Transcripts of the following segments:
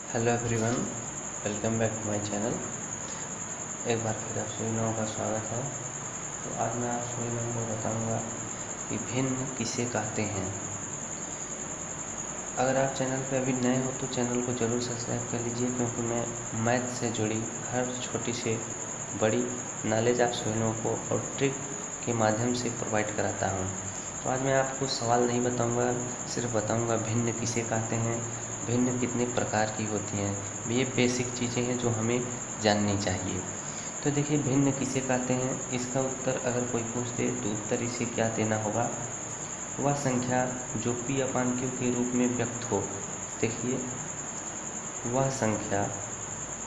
Hello everyone, welcome back to my channel. एक बार फिर आप सभी लोगों का स्वागत है। तो आज मैं आप सभी लोगों को बताऊंगा कि भिन्न किसे कहते हैं। अगर आप चैनल पर अभी नए हो तो चैनल को ज़रूर सब्सक्राइब कर लीजिए, क्योंकि मैं मैथ से जुड़ी हर छोटी से बड़ी नॉलेज आप सभी लोगों को और ट्रिक के माध्यम से प्रोवाइड कराता हूँ। तो आज मैं आपको सवाल नहीं बताऊंगा, सिर्फ बताऊंगा भिन्न किसे कहते हैं, भिन्न कितने प्रकार की होती हैं। ये बेसिक चीज़ें हैं जो हमें जाननी चाहिए। तो देखिए, भिन्न किसे कहते हैं, इसका उत्तर अगर कोई पूछ दे तो उत्तर इसे क्या देना होगा। वह संख्या जो P/Q के रूप में व्यक्त हो। देखिए, वह संख्या,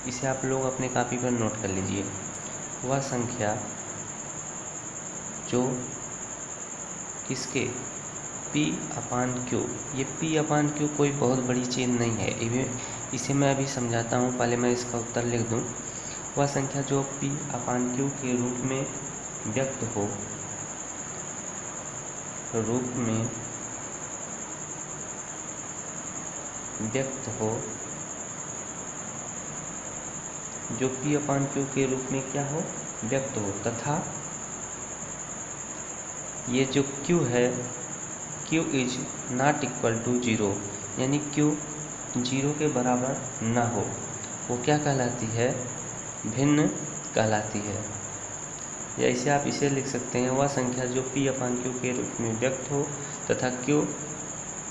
इसे आप लोग अपने कॉपी पर नोट कर लीजिए। वह संख्या जो किसके P/Q, ये P/Q कोई बहुत बड़ी चीज़ नहीं है, इसे मैं अभी समझाता हूँ। पहले मैं इसका उत्तर लिख दूँ। वह संख्या जो P/Q के रूप में व्यक्त हो, जो P/Q के रूप में क्या हो, व्यक्त हो, तथा ये जो Q है, Q is not equal to 0, यानी Q 0 के बराबर ना हो, वो क्या कहलाती है, भिन्न कहलाती है। या इसे आप इसे लिख सकते हैं, वह संख्या जो P/Q के रूप में व्यक्त हो तथा Q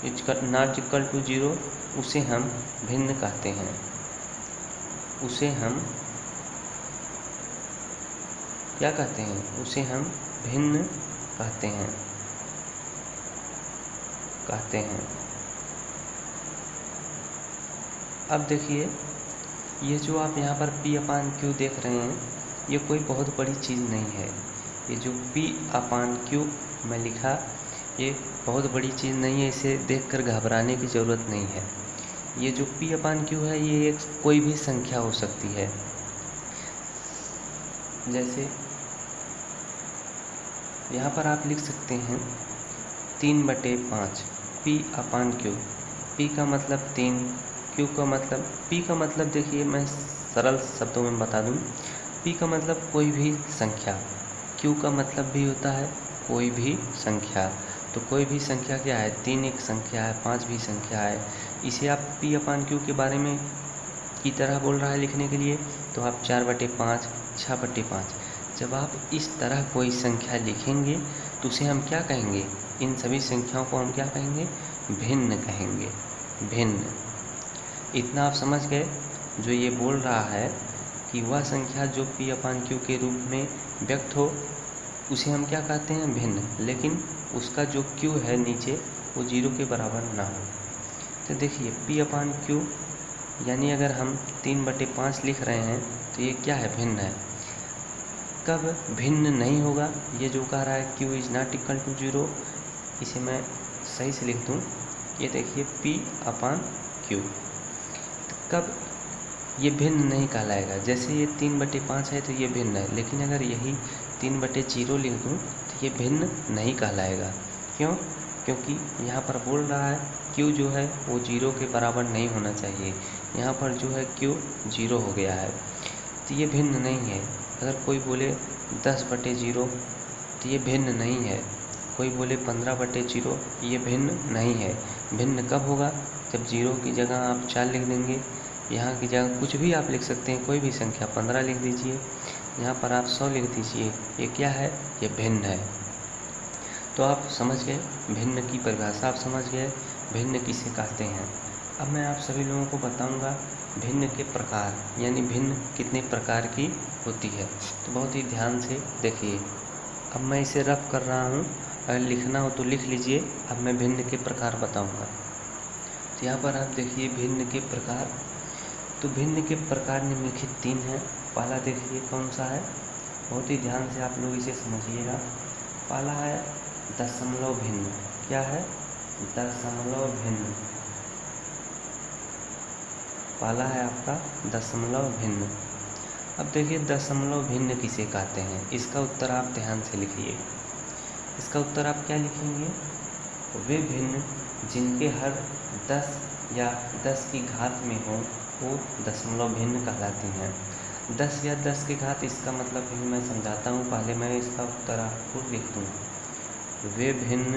is not equal to 0, उसे हम भिन्न कहते हैं। उसे हम क्या कहते हैं, उसे हम भिन्न कहते हैं। अब देखिए, ये जो आप यहाँ पर P/Q देख रहे हैं, ये कोई बहुत बड़ी चीज़ नहीं है। ये जो P/Q मैं लिखा, ये बहुत बड़ी चीज़ नहीं है, इसे देखकर घबराने की ज़रूरत नहीं है। ये जो P/Q है, ये एक कोई भी संख्या हो सकती है। जैसे यहाँ पर आप लिख सकते हैं 3/5 P/Q। P का मतलब 3, Q का मतलब, P का मतलब देखिए, मैं सरल शब्दों में बता दूं। P का मतलब कोई भी संख्या, Q का मतलब भी होता है कोई भी संख्या। तो कोई भी संख्या क्या है, 3 एक संख्या है, 5 भी संख्या है। इसे आप P/Q के बारे में की तरह बोल रहा है लिखने के लिए, तो आप 4/5, 6/5, जब आप इस तरह कोई संख्या लिखेंगे तो उसे हम क्या कहेंगे, इन सभी संख्याओं को हम क्या कहेंगे, भिन्न कहेंगे। भिन्न, इतना आप समझ गए। जो ये बोल रहा है कि वह संख्या जो P/Q के रूप में व्यक्त हो, उसे हम क्या कहते हैं, भिन्न, लेकिन उसका जो Q है नीचे, वो 0 के बराबर ना हो। तो देखिए, P/Q यानी अगर हम 3/5 लिख रहे हैं तो ये क्या है, भिन्न है। कब भिन्न नहीं होगा, ये जो कह रहा है Q is not equal to 0, इसे मैं सही से लिख दूँ। ये देखिए P/Q, कब ये भिन्न नहीं कहलाएगा। जैसे ये 3/5 है तो ये भिन्न है, लेकिन अगर यही 3/0 लिख दूँ तो ये भिन्न नहीं कहलाएगा। क्यों? क्योंकि यहाँ पर बोल रहा है Q जो है वो 0 के बराबर नहीं होना चाहिए। यहाँ पर जो है Q 0 हो गया है, तो ये भिन्न नहीं है। अगर कोई बोले 10/0 तो ये भिन्न नहीं है। कोई बोले 15/0, ये भिन्न नहीं है। भिन्न कब होगा, जब 0 की जगह आप 4 लिख देंगे, यहाँ की जगह कुछ भी आप लिख सकते हैं, कोई भी संख्या 15 लिख दीजिए, यहाँ पर आप 100 लिख दीजिए। ये क्या है, ये भिन्न है। तो आप समझ गए भिन्न की परिभाषा, आप समझ गए भिन्न किसे कहते हैं। अब मैं आप सभी लोगों को बताऊंगा भिन्न के प्रकार, यानी भिन्न कितने प्रकार की होती है। तो बहुत ही ध्यान से देखिए। अब मैं इसे रफ कर रहा हूँ, अगर लिखना हो तो लिख लीजिए। अब मैं भिन्न के प्रकार बताऊंगा। तो यहाँ पर आप देखिए भिन्न के प्रकार। तो भिन्न के प्रकार निम्नलिखित 3 हैं। पहला देखिए कौन सा है, बहुत ही ध्यान से आप लोग इसे समझिएगा। पहला है दशमलव भिन्न। क्या है, दशमलव भिन्न। पहला है आपका दशमलव भिन्न। अब देखिए दशमलव भिन्न किसे कहते हैं, इसका उत्तर आप ध्यान से लिखिए। इसका उत्तर आप क्या लिखेंगे, वे भिन्न जिनके हर 10 या 10 की घात में हो वो दशमलव भिन्न कहलाती हैं। 10 या 10 की घात, इसका मतलब भी मैं समझाता हूँ। पहले मैं इसका उत्तर आपको लिख दूँ। वे भिन्न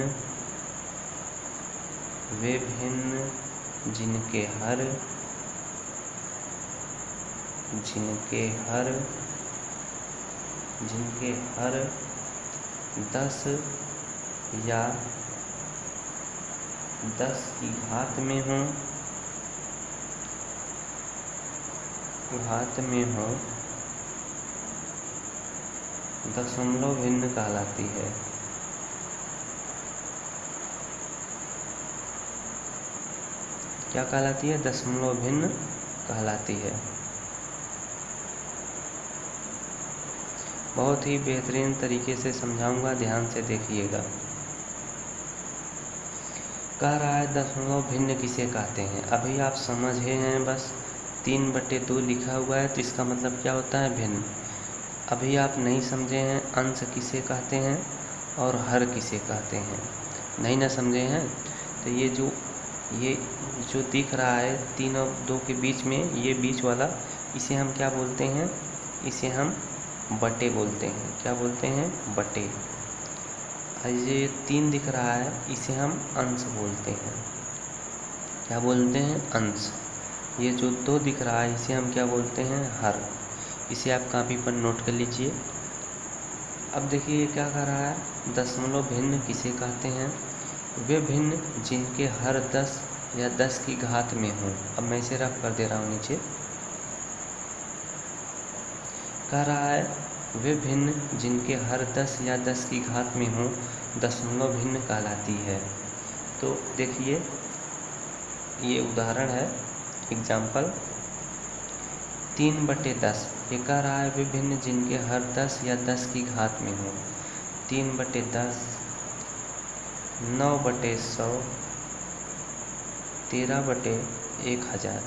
जिनके हर 10 या 10 की घात में हो दशमलव भिन्न कहलाती है। क्या कहलाती है? दशमलव भिन्न कहलाती है। बहुत ही बेहतरीन तरीके से समझाऊंगा, ध्यान से देखिएगा। कह रहा है दशमलव भिन्न किसे कहते हैं। अभी आप समझे हैं, बस 3/2 लिखा हुआ है तो इसका मतलब क्या होता है? भिन्न। अभी आप नहीं समझे हैं अंश किसे कहते हैं और हर किसे कहते हैं, नहीं ना समझे हैं। तो ये जो दिख रहा है 3 और 2 के बीच में, ये बीच वाला, इसे हम क्या बोलते हैं? इसे हम बटे बोलते हैं। क्या बोलते हैं? बटे। ये 3 दिख रहा है, इसे हम अंश बोलते हैं। क्या बोलते हैं? अंश। ये जो 2 दिख रहा है, इसे हम क्या बोलते हैं? हर। इसे आप कॉपी पर नोट कर लीजिए। अब देखिए ये क्या कह रहा है? दशमलव भिन्न किसे कहते हैं? वे भिन्न जिनके हर 10 या 10 की घात में हो। अब मैं इसे रफ कर दे रहा हूँ नीचे। कह रहा है वे भिन्न जिनके हर 10 या 10 की घात में हो दशमलव भिन्न कहलाती है। तो देखिए ये उदाहरण है, एग्जाम्पल 3/10। ये कह रहा है वे भिन्न जिनके हर 10 या 10 की घात में हो। 3/10, 9/100, 13/1000।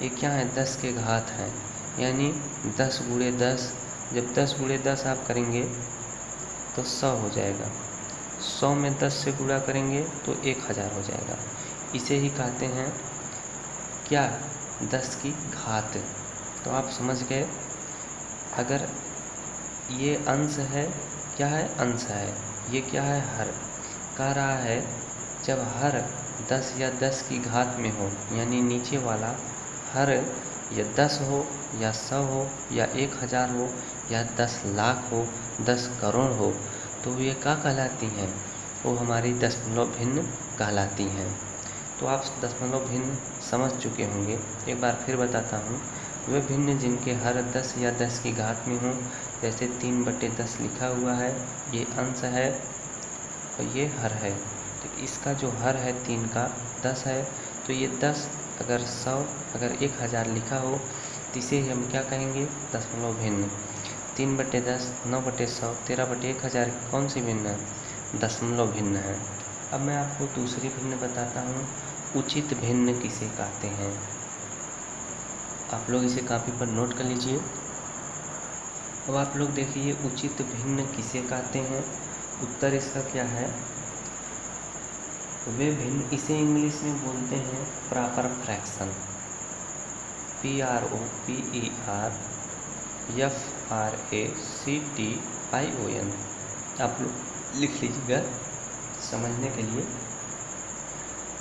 ये क्या है? 10 के घात हैं, यानी 10 × 10। जब 10 × 10 आप करेंगे तो 100 हो जाएगा। 100 में 10 से गुणा करेंगे तो 1000 हो जाएगा। इसे ही कहते हैं क्या? 10 की घात। तो आप समझ गए। अगर ये अंश है, क्या है? अंश है। ये क्या है? हर। कह रहा है जब हर 10 या 10 की घात में हो, यानी नीचे वाला हर या 10 हो या 100 हो या 1000 हो या 10 लाख हो, 10 करोड़ हो, तो ये क्या कहलाती हैं? वो हमारी दशमलव भिन्न कहलाती हैं। तो आप दशमलव भिन्न समझ चुके होंगे। एक बार फिर बताता हूँ। वे भिन्न जिनके हर 10 या 10 की घात में हो, जैसे 3/10 लिखा हुआ है, ये अंश है और ये हर है। तो इसका जो हर है 3 का 10 है, तो ये 10 अगर 100 अगर 1000 लिखा हो तो इसे हम क्या कहेंगे? दशमलव भिन्न। 3/10, 9/100, 13/1000 कौन सी भिन्न है? दशमलव भिन्न है। अब मैं आपको दूसरी भिन्न बताता हूँ। उचित भिन्न किसे कहते हैं? आप लोग इसे कॉपी पर नोट कर लीजिए। अब आप लोग देखिए उचित भिन्न किसे कहते हैं। उत्तर इसका क्या है? वे भिन्न, इसे इंग्लिश में बोलते हैं प्रॉपर फ्रैक्शन। PROPERFRACTION। आप लोग लिख लीजिएगा समझने के लिए।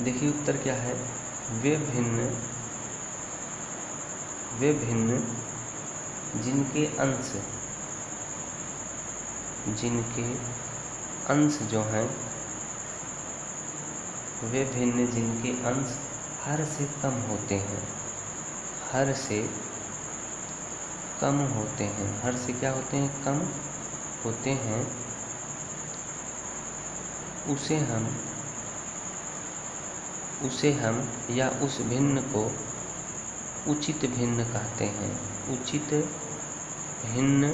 देखिए उत्तर क्या है? वे भिन्न जिनके अंश जो हैं, वे भिन्न जिनके अंश हर से कम होते हैं। हर से कम होते हैं। हर से क्या होते हैं? कम होते हैं। उसे हम या उस भिन्न को उचित भिन्न कहते हैं। उचित भिन्न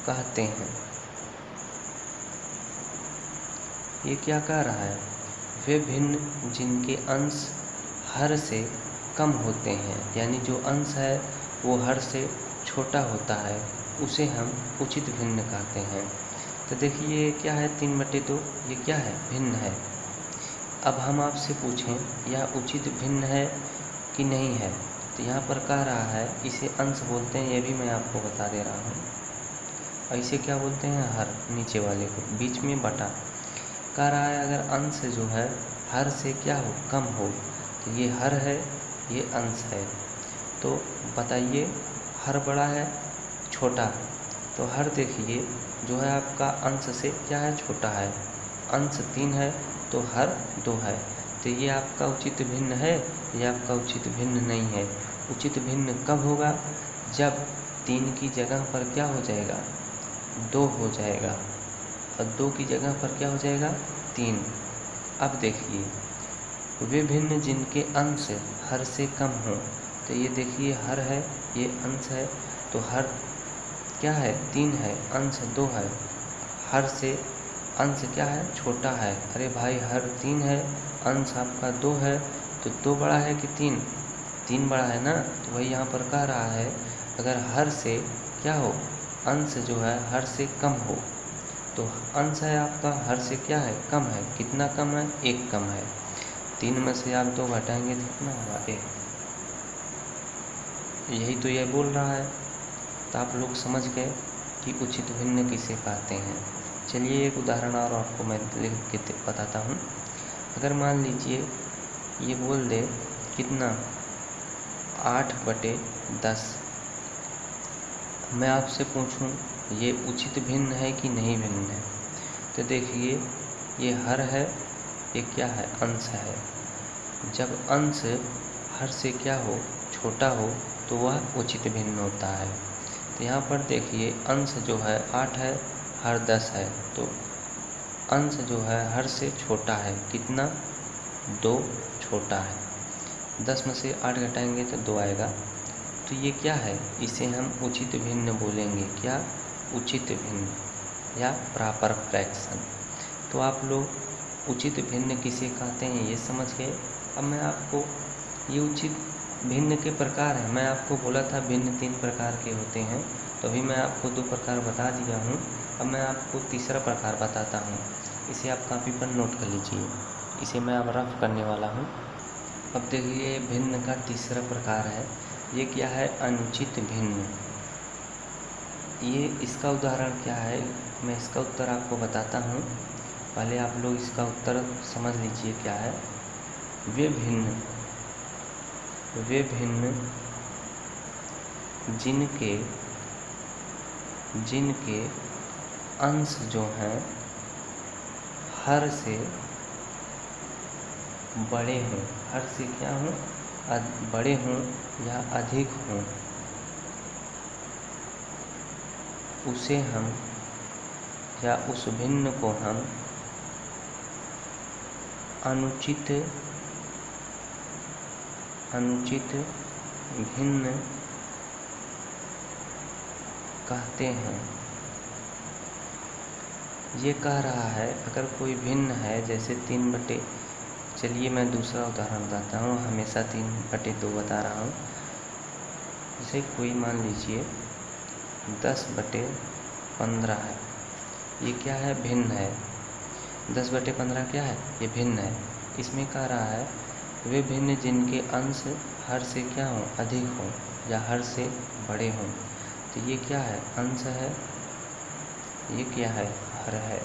कहते हैं। ये क्या कह रहा है? वे भिन्न जिनके अंश हर से कम होते हैं, यानी जो अंश है वो हर से छोटा होता है, उसे हम उचित भिन्न कहते हैं। तो देखिए क्या है? 3/2, ये क्या है? भिन्न है। अब हम आपसे पूछें यह उचित भिन्न है कि नहीं है, तो यहाँ पर कह रहा है इसे अंश बोलते हैं, ये भी मैं आपको बता दे रहा हूँ। और इसे क्या बोलते हैं? हर, नीचे वाले को, बीच में बटा। कह रहा है अगर अंश जो है हर से क्या हो? कम हो, तो ये हर है, ये अंश है। तो बताइए हर बड़ा है छोटा? तो हर देखिए जो है आपका अंश से क्या है? छोटा है। अंश 3 है तो हर 2 है। तो ये आपका उचित भिन्न है, ये आपका उचित भिन्न नहीं है। उचित भिन्न कब होगा? जब 3 की जगह पर क्या हो जाएगा? 2 हो जाएगा, और 2 की जगह पर क्या हो जाएगा? 3। अब देखिए वे भिन्न जिनके अंश हर से कम हो, तो ये देखिए हर है, ये अंश है, तो हर क्या है? 3 है, अंश 2 है। हर से अंश क्या है? छोटा है। अरे भाई हर 3 है, अंश आपका 2 है, तो 2 बड़ा है कि 3? 3 बड़ा है ना। तो वही यहाँ पर कह रहा है अगर हर से क्या हो? अंश जो है हर से कम हो, तो अंश है आपका हर से क्या है? कम है। कितना कम है? 1 कम है। 3 में से आप 2 घटाएंगे तो कितना होगा? 1। यही तो ये बोल रहा है। तो आप लोग समझ गए कि उचित भिन्न किसे कहते हैं। चलिए एक उदाहरण और आपको मैं लिख के बताता हूँ। अगर मान लीजिए ये बोल दे कितना? 8/10। मैं आपसे पूछूं ये उचित भिन्न है कि नहीं भिन्न है, तो देखिए ये हर है, ये क्या है? अंश है। जब अंश हर से क्या हो? छोटा हो, तो वह उचित भिन्न होता है। तो यहाँ पर देखिए अंश जो है 8 है, हर 10 है, तो अंश जो है हर से छोटा है। कितना? 2 छोटा है। 10 में से 8 घटाएंगे तो 2 आएगा। तो ये क्या है? इसे हम उचित भिन्न बोलेंगे। क्या? उचित भिन्न या प्रॉपर फ्रैक्शन। तो आप लोग उचित भिन्न किसे कहते हैं ये समझ गए। अब मैं आपको ये उचित भिन्न के प्रकार हैं। मैं आपको बोला था भिन्न 3 प्रकार के होते हैं, तो अभी मैं आपको 2 प्रकार बता दिया हूँ। अब मैं आपको तीसरा प्रकार बताता हूँ। इसे आप कॉपी पर नोट कर लीजिए। इसे मैं अब रफ करने वाला हूँ। अब देखिए भिन्न का तीसरा प्रकार है। ये क्या है? अनुचित भिन्न। ये इसका उदाहरण क्या है? मैं इसका उत्तर आपको बताता हूँ। पहले आप लोग इसका उत्तर समझ लीजिए क्या है। वे भिन्न जिनके अंश जो हैं हर से बड़े हों, हर से क्या हों? बड़े हों या अधिक हों, उसे हम या उस भिन्न को हम अनुचित भिन्न कहते हैं। ये कह रहा है अगर कोई भिन्न है, जैसे 3 चलिए मैं दूसरा उदाहरण बताता हूँ। हमेशा 3/2 बता रहा हूँ। जैसे कोई मान लीजिए 10/15 है, ये क्या है? भिन्न है। 10/15 क्या है? ये भिन्न है। इसमें कह रहा है वे भिन्न जिनके अंश हर से क्या हो? अधिक हो या हर से बड़े हों। तो ये क्या है? अंश है। ये क्या है? हर है।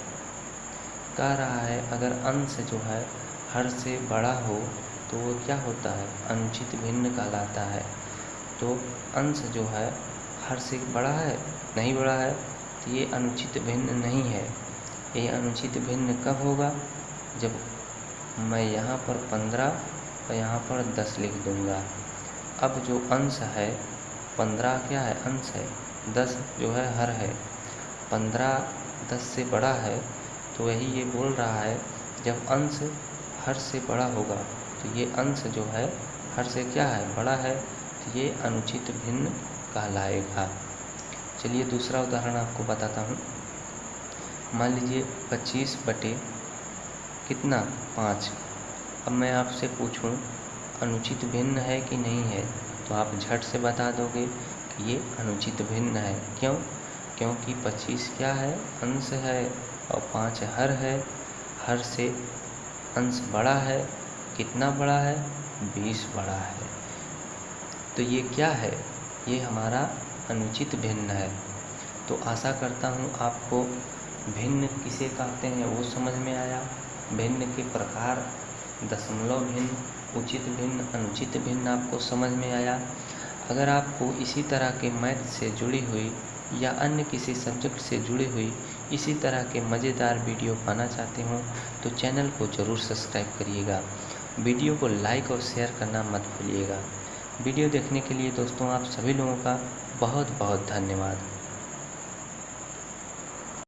कह रहा है अगर अंश जो है हर से बड़ा हो तो वो क्या होता है? अनुचित भिन्न कहलाता है। तो अंश जो है हर से बड़ा है, नहीं बड़ा है, तो ये अनुचित भिन्न नहीं है। ये अनुचित भिन्न कब होगा? जब मैं यहाँ पर 15 और यहाँ पर 10 लिख दूँगा। अब जो अंश है 15 क्या है? अंश है। 10 जो है हर है। 15 10 से बड़ा है, तो वही ये बोल रहा है जब अंश हर से बड़ा होगा तो ये अंश जो है हर से क्या है? बड़ा है, तो ये अनुचित भिन्न कहलाएगा। चलिए दूसरा उदाहरण आपको बताता हूँ। मान लीजिए 25/5। अब मैं आपसे पूछूं अनुचित भिन्न है कि नहीं है, तो आप झट से बता दोगे कि ये अनुचित भिन्न है। क्यों? क्योंकि 25 क्या है? अंश है, और 5 हर है। हर से अंश बड़ा है, कितना बड़ा है? 20 बड़ा है। तो ये क्या है? ये हमारा अनुचित भिन्न है। तो आशा करता हूँ आपको भिन्न किसे कहते हैं वो समझ में आया। भिन्न के प्रकार दशमलव भिन्न, उचित भिन्न, अनुचित भिन्न आपको समझ में आया। अगर आपको इसी तरह के मैथ से जुड़ी हुई या अन्य किसी सब्जेक्ट से जुड़ी हुई इसी तरह के मज़ेदार वीडियो पाना चाहते हो तो चैनल को ज़रूर सब्सक्राइब करिएगा। वीडियो को लाइक और शेयर करना मत भूलिएगा। वीडियो देखने के लिए दोस्तों आप सभी लोगों का बहुत बहुत धन्यवाद।